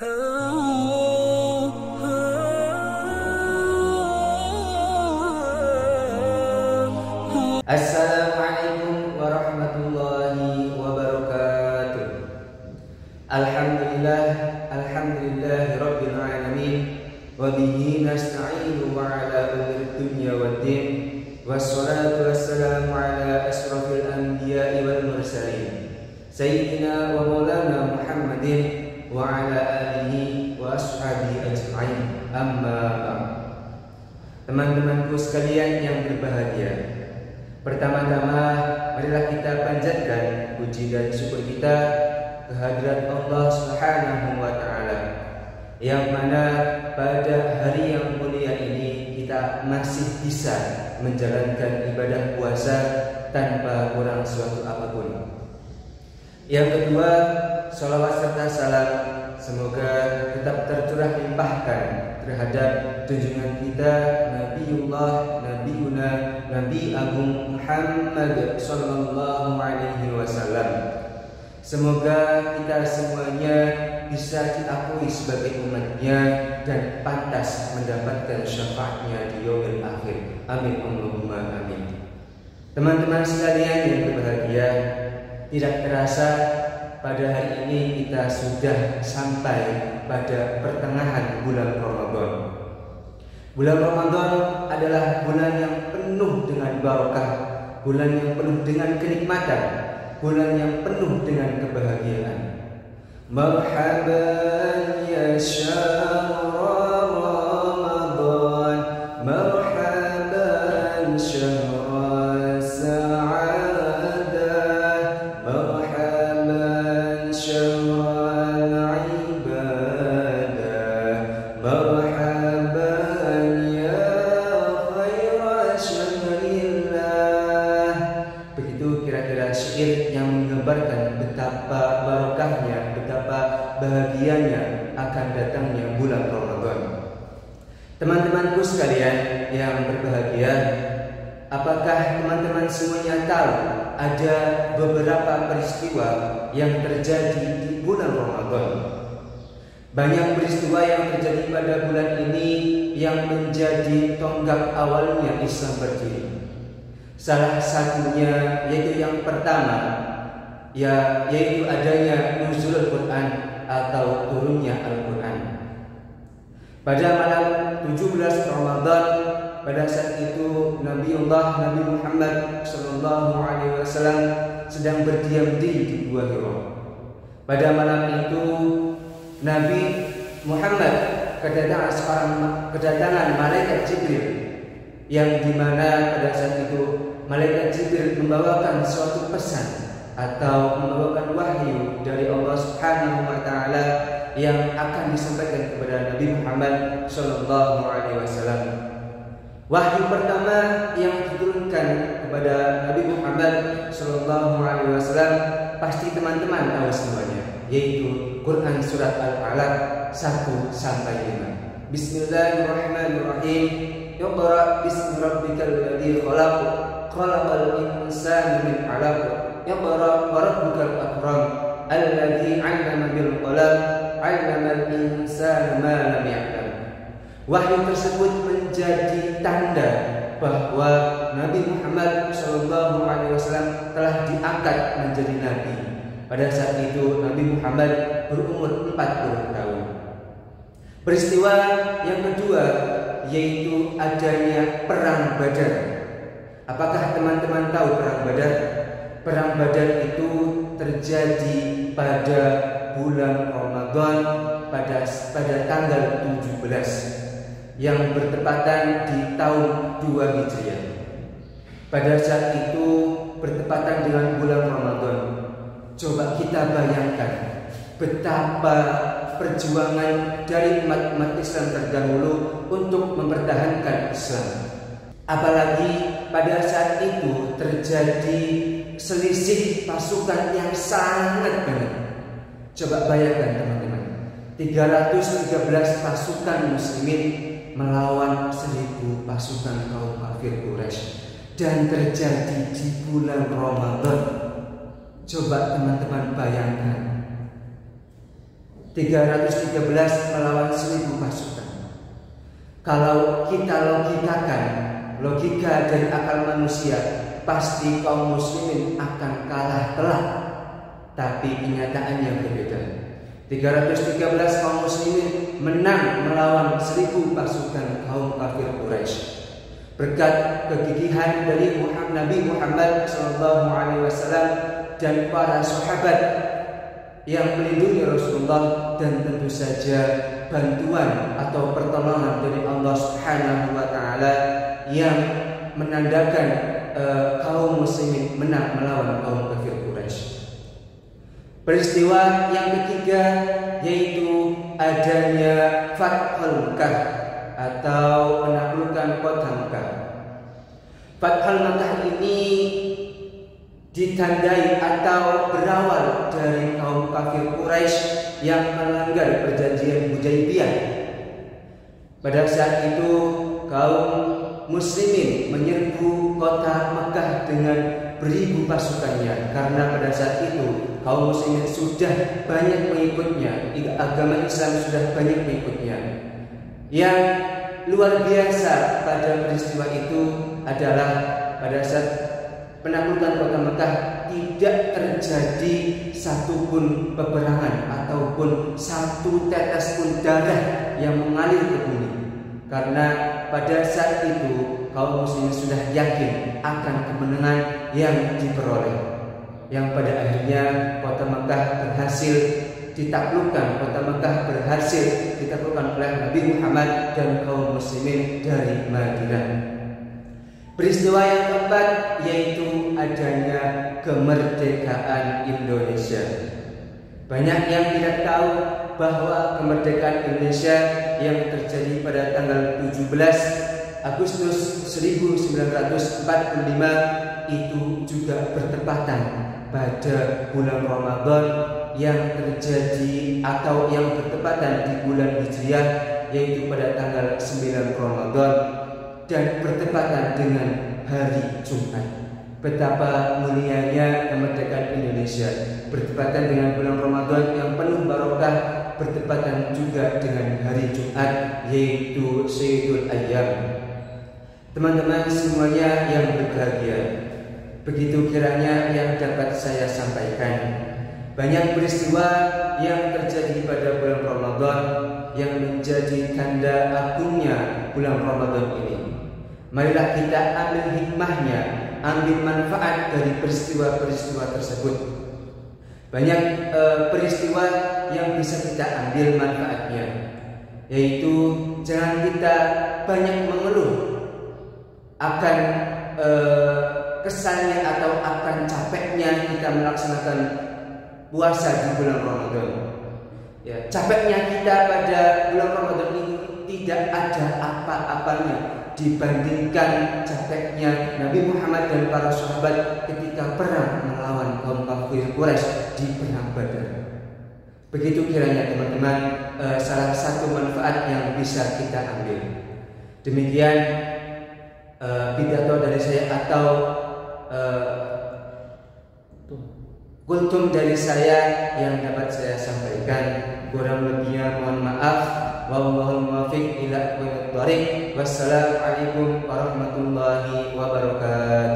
Assalamualaikum warahmatullahi wabarakatuh. Alhamdulillah rabbil alamin, wa bihi nasta'inu ala umuri dunya waddin, wassalatu wassalamu ala asrafil anbiya'i wal mursalin, sayyidina wa maulana Muhammadin wa ala alihi wa ashabihi ajma'in. Amma ba'd. Teman-temanku sekalian yang berbahagia, pertama-tama marilah kita panjatkan puji dan syukur kita kehadirat Allah Subhanahu wa taala, yang mana pada hari yang mulia ini kita masih bisa menjalankan ibadah puasa tanpa kurang suatu apapun. Yang kedua, sholawat serta salam semoga tetap tercurah limpahkan terhadap junjungan kita Nabi Agung Muhammad sallallahu alaihi wasallam. Semoga kita semuanya bisa diakui sebagai umatnya dan pantas mendapatkan syafaatnya di yaumil akhir. Amin Allahumma amin. Teman-teman sekalian yang berbahagia, tidak terasa pada hari ini kita sudah sampai pada pertengahan bulan Ramadan. Bulan Ramadan adalah bulan yang penuh dengan barokah, bulan yang penuh dengan kenikmatan, bulan yang penuh dengan kebahagiaan. Marhaban ya syahr Ramadan, marhaban syahr sa'adah, marhaban syahr ibadah, marhaban syair yang menggambarkan betapa barokahnya, betapa bahagianya akan datangnya bulan Ramadan. Teman-temanku sekalian yang berbahagia, apakah teman-teman semuanya tahu ada beberapa peristiwa yang terjadi di bulan Ramadan? Banyak peristiwa yang terjadi pada bulan ini yang menjadi tonggak awalnya Islam berdiri. Salah satunya yaitu yang pertama, yaitu adanya nuzulul Quran atau turunnya Al-Quran. Pada malam 17 Ramadan, pada saat itu Nabi Muhammad sallallahu alaihi wasallam sedang berdiam diri di Gua Hira. Pada malam itu Nabi Muhammad kedatangan malaikat Jibril, yang dimana pada saat itu malaikat Jibril membawakan suatu pesan atau membawakan wahyu dari Allah Subhanahu wa taala yang akan disampaikan kepada Nabi Muhammad sallallahu alaihi wasallam. Wahyu pertama yang diturunkan kepada Nabi Muhammad sallallahu alaihi wasallam pasti teman-teman tahu semuanya, yaitu Quran surat Al-Alaq 1 sampai 5. Bismillahirrahmanirrahim. Iqra bismi rabbikal ladzi khalaq, khalaqal insana min 'alaq, iqra wa rabbukal akram, alladzi 'allama bil qalam, 'allamal insana ma lam ya'lam. Wahyu tersebut menjadi tanda bahwa Nabi Muhammad sallallahu alaihi wasallam telah diangkat menjadi nabi. Pada saat itu Nabi Muhammad berumur 40 tahun. Peristiwa yang kedua yaitu adanya perang Badar. Apakah teman-teman tahu perang Badar? Perang Badar itu terjadi pada bulan Ramadan pada tanggal 17 yang bertepatan di tahun 2 Hijriah. Pada saat itu bertepatan dengan bulan Ramadan. Coba kita bayangkan betapa perjuangan dari umat Islam terdahulu untuk mempertahankan Islam. Apalagi pada saat itu terjadi selisih pasukan yang sangat banyak. Coba bayangkan teman-teman, 313 pasukan muslimin melawan 1000 pasukan kaum kafir Quraisy, dan terjadi di bulan Ramadan. Coba teman-teman bayangkan. 313 melawan 1000 pasukan. Kalau kita logikakan, logika dari akal manusia, pasti kaum muslimin akan kalah telak. Tapi kenyataannya berbeda. 313 kaum muslimin menang melawan 1000 pasukan kaum kafir Quraisy. Berkat kegigihan dari Nabi Muhammad SAW dan para sahabat yang melindungi Rasulullah, dan tentu saja bantuan atau pertolongan dari Allah Subhanahu wa taala yang menandakan kaum muslimin menang melawan kaum kafir Quraisy. Peristiwa yang ketiga yaitu adanya Fathul Makkah atau penaklukan kota Makkah. Fathul Makkah ini ditandai atau berawal dari kaum kafir Quraisy yang melanggar perjanjian Hudaybiyah. Pada saat itu kaum muslimin menyerbu kota Makkah dengan beribu pasukannya, karena pada saat itu kaum muslimin sudah banyak mengikutnya, agama Islam sudah banyak mengikutnya. Yang luar biasa pada peristiwa itu adalah pada saat penaklukan kota Mekah tidak terjadi satupun peperangan ataupun satu tetes pun darah yang mengalir ke bumi, karena pada saat itu kaum muslimin sudah yakin akan kemenangan yang diperoleh, yang pada akhirnya kota Mekah berhasil ditaklukkan. Kota Mekah berhasil ditaklukkan oleh Nabi Muhammad dan kaum muslimin dari Madinah. Peristiwa yang keempat yaitu adanya kemerdekaan Indonesia. Banyak yang tidak tahu bahwa kemerdekaan Indonesia yang terjadi pada tanggal 17 Agustus 1945 itu juga bertepatan pada bulan Ramadan yang terjadi atau yang bertepatan di bulan Hijriah, yaitu pada tanggal 9 Ramadan dan bertepatan dengan hari Jumat. Betapa mulianya kemerdekaan Indonesia, bertepatan dengan bulan Ramadan yang penuh barokah, bertepatan juga dengan hari Jumat yaitu Sayyidul Ayyam. Teman-teman semuanya yang berbahagia, begitu kiranya yang dapat saya sampaikan. Banyak peristiwa yang terjadi pada bulan Ramadan yang menjadi tanda agungnya bulan Ramadan ini. Marilah kita ambil hikmahnya, ambil manfaat dari peristiwa-peristiwa tersebut. Banyak peristiwa yang bisa kita ambil manfaatnya, yaitu jangan kita banyak mengeluh akan kesannya atau akan capeknya kita melaksanakan puasa di bulan Ramadan. Ya, capeknya kita pada bulan Ramadan ini tidak ada apa-apanya dibandingkan capeknya Nabi Muhammad dan para sahabat ketika perang melawan kaum kafir Quraisy di perang Badar. Begitu kiranya teman-teman salah satu manfaat yang bisa kita ambil. Demikian pidato dari saya atau kultum dari saya yang dapat saya sampaikan. Kurang lebihnya mohon maaf. Wallahul muwaffiq ila aqwamit thoriq. Wassalamualaikum warahmatullahi wabarakatuh.